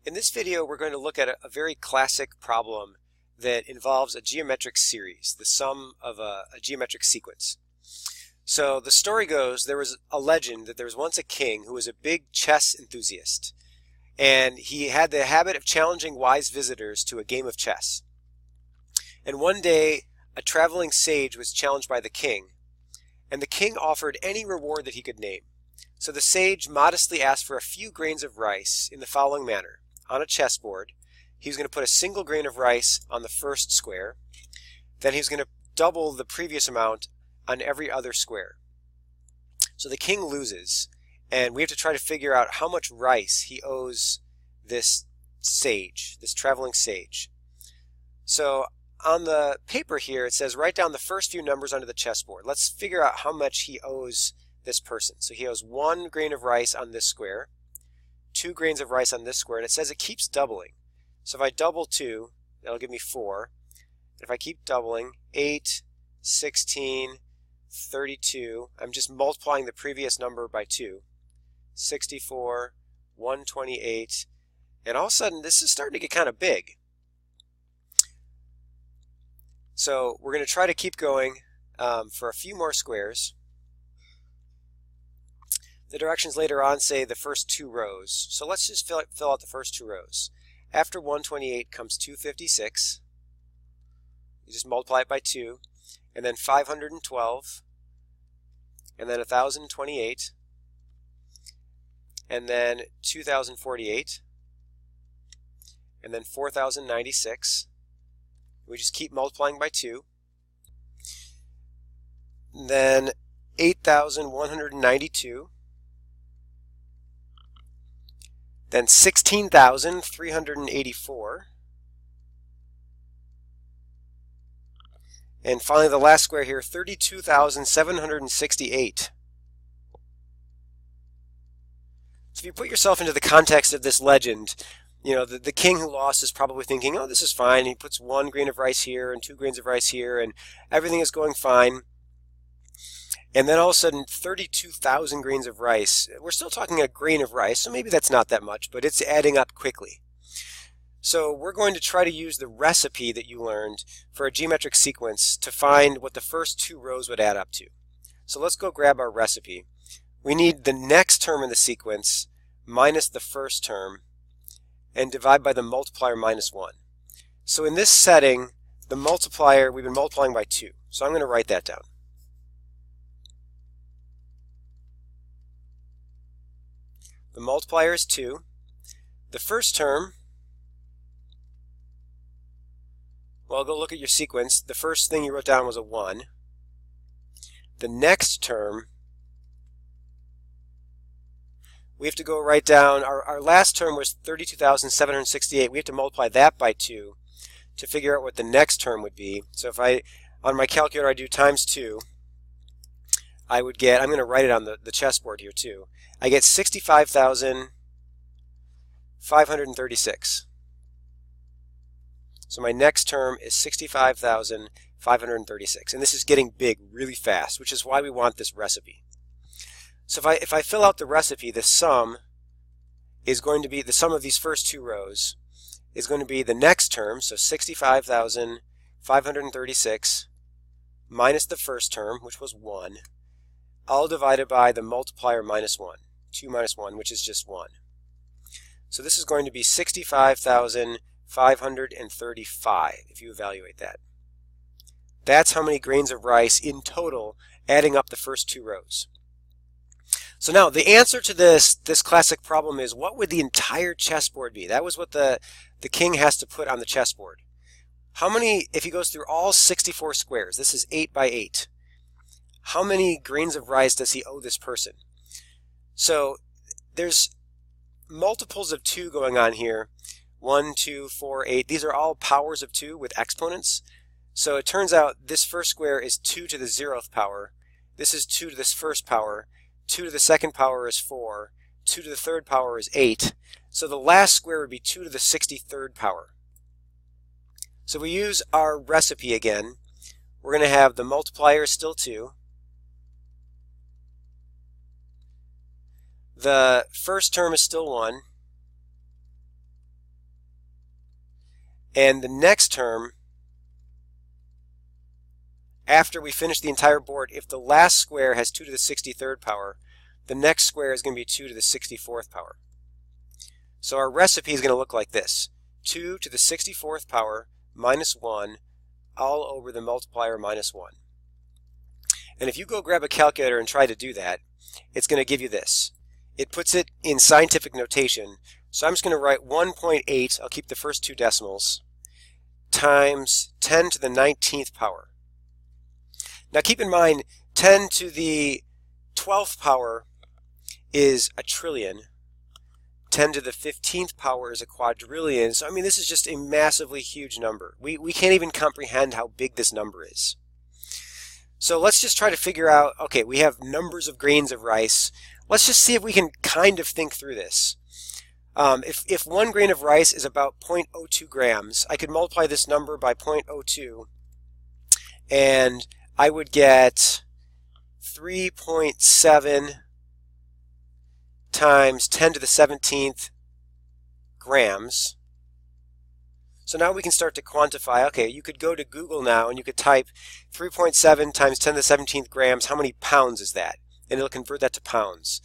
In this video, we're going to look at a very classic problem that involves a geometric series, the sum of a geometric sequence. So the story goes, there was a legend that there was once a king who was a big chess enthusiast, and he had the habit of challenging wise visitors to a game of chess. And one day, a traveling sage was challenged by the king, and the king offered any reward that he could name. So the sage modestly asked for a few grains of rice in the following manner. On a chessboard, he was going to put a single grain of rice on the first square. Then he was going to double the previous amount on every other square. So the king loses, and we have to try to figure out how much rice he owes this sage, this traveling sage. So on the paper here, it says write down the first few numbers under the chessboard. Let's figure out how much he owes this person. So he owes 1 grain of rice on this square, 2 grains of rice on this square, and it says it keeps doubling. So if I double 2, that'll give me 4. And if I keep doubling, 8, 16, 32, I'm just multiplying the previous number by 2. 64, 128, and all of a sudden this is starting to get kind of big. So we're going to try to keep going for a few more squares. The directions later on say the first 2 rows. So let's just fill out the first 2 rows. After 128 comes 256. You just multiply it by 2. And then 512. And then 1028. And then 2048. And then 4096. We just keep multiplying by 2. And then 8192. Then 16,384. And finally, the last square here, 32,768. So if you put yourself into the context of this legend, you know, the king who lost is probably thinking, oh, this is fine. He puts 1 grain of rice here and 2 grains of rice here, and everything is going fine. And then all of a sudden, 32,000 grains of rice. We're still talking a grain of rice, so maybe that's not that much, but it's adding up quickly. So we're going to try to use the recipe that you learned for a geometric sequence to find what the first 2 rows would add up to. So let's go grab our recipe. We need the next term in the sequence minus the first term and divide by the multiplier minus 1. So in this setting, the multiplier, we've been multiplying by 2. So I'm going to write that down. The multiplier is 2. The first term, well, go look at your sequence. The first thing you wrote down was a 1. The next term, we have to go write down, our last term was 32,768. We have to multiply that by 2 to figure out what the next term would be. So if on my calculator, I do times 2, I would get, I'm going to write it on the chessboard here too. I get 65,536. So my next term is 65,536. And this is getting big really fast, which is why we want this recipe. So if I fill out the recipe, the sum is going to be, the sum of these first 2 rows is going to be the next term, so 65,536 minus the first term, which was 1, all divided by the multiplier minus 1. 2 minus 1, which is just 1. So this is going to be 65,535 if you evaluate that. That's how many grains of rice in total, adding up the first 2 rows. So now the answer to this classic problem is, what would the entire chessboard be? That was what the king has to put on the chessboard. How many, if he goes through all 64 squares, this is 8 by 8, how many grains of rice does he owe this person? So there's multiples of 2 going on here. 1, 2, 4, 8. These are all powers of 2 with exponents. So it turns out this first square is 2 to the 0th power. This is 2 to this first power. 2 to the second power is 4. 2 to the third power is 8. So the last square would be 2 to the 63rd power. So we use our recipe again. We're going to have the multiplier is still 2. The first term is still 1. And the next term, after we finish the entire board, if the last square has 2 to the 63rd power, the next square is going to be 2 to the 64th power. So our recipe is going to look like this. 2 to the 64th power minus 1 all over the multiplier minus 1. And if you go grab a calculator and try to do that, it's going to give you this. It puts it in scientific notation. So I'm just going to write 1.8, I'll keep the first 2 decimals, times 10 to the 19th power. Now keep in mind, 10 to the 12th power is a trillion. 10 to the 15th power is a quadrillion. So I mean, this is just a massively huge number. We can't even comprehend how big this number is. So let's just try to figure out, okay, we have numbers of grains of rice. Let's just see if we can kind of think through this. If 1 grain of rice is about 0.02 grams, I could multiply this number by 0.02, and I would get 3.7 times 10 to the 17th grams. So now we can start to quantify. Okay, you could go to Google now and you could type 3.7 times 10 to the 17th grams. How many pounds is that? And it'll convert that to pounds.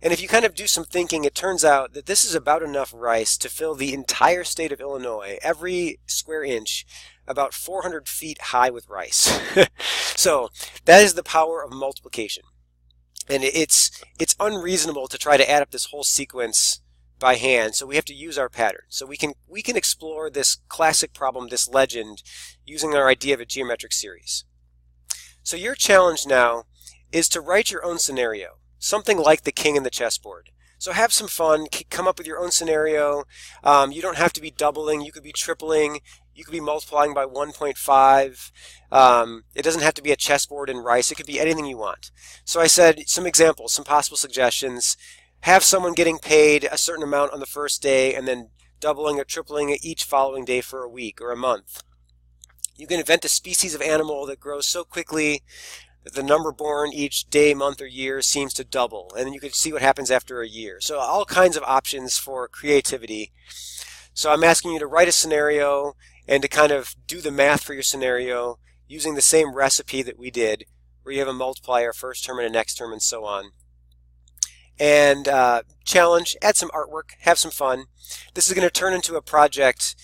And if you kind of do some thinking, it turns out that this is about enough rice to fill the entire state of Illinois, every square inch, about 400 feet high with rice. So that is the power of multiplication. And it's unreasonable to try to add up this whole sequence by hand, so we have to use our pattern. So we can explore this classic problem, this legend, using our idea of a geometric series. So your challenge now is to write your own scenario, something like the king and the chessboard. So have some fun, come up with your own scenario. You don't have to be doubling, you could be tripling, you could be multiplying by 1.5. It doesn't have to be a chessboard and rice, it could be anything you want. So I said some examples, some possible suggestions. Have someone getting paid a certain amount on the first day and then doubling or tripling it each following day for a week or a month. You can invent a species of animal that grows so quickly that the number born each day, month, or year seems to double. And then you can see what happens after a year. So all kinds of options for creativity. So I'm asking you to write a scenario and to kind of do the math for your scenario using the same recipe that we did, where you have a multiplier, first term and a next term, and so on. And challenge, add some artwork, have some fun. This is going to turn into a project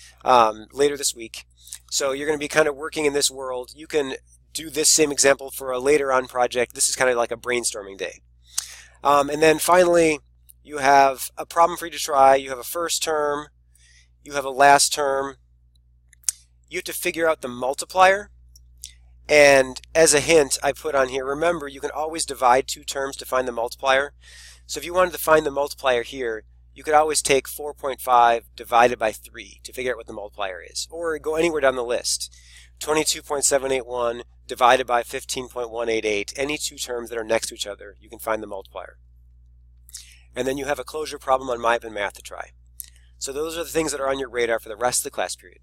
later this week. So you're going to be kind of working in this world. You can do this same example for a later on project. This is kind of like a brainstorming day. And then finally, you have a problem for you to try. You have a first term. You have a last term. You have to figure out the multiplier. And as a hint, I put on here, remember, you can always divide 2 terms to find the multiplier. So if you wanted to find the multiplier here, you could always take 4.5 divided by 3 to figure out what the multiplier is. Or go anywhere down the list. 22.781 divided by 15.188. Any 2 terms that are next to each other, you can find the multiplier. And then you have a closure problem on MyPen Math to try. So those are the things that are on your radar for the rest of the class period.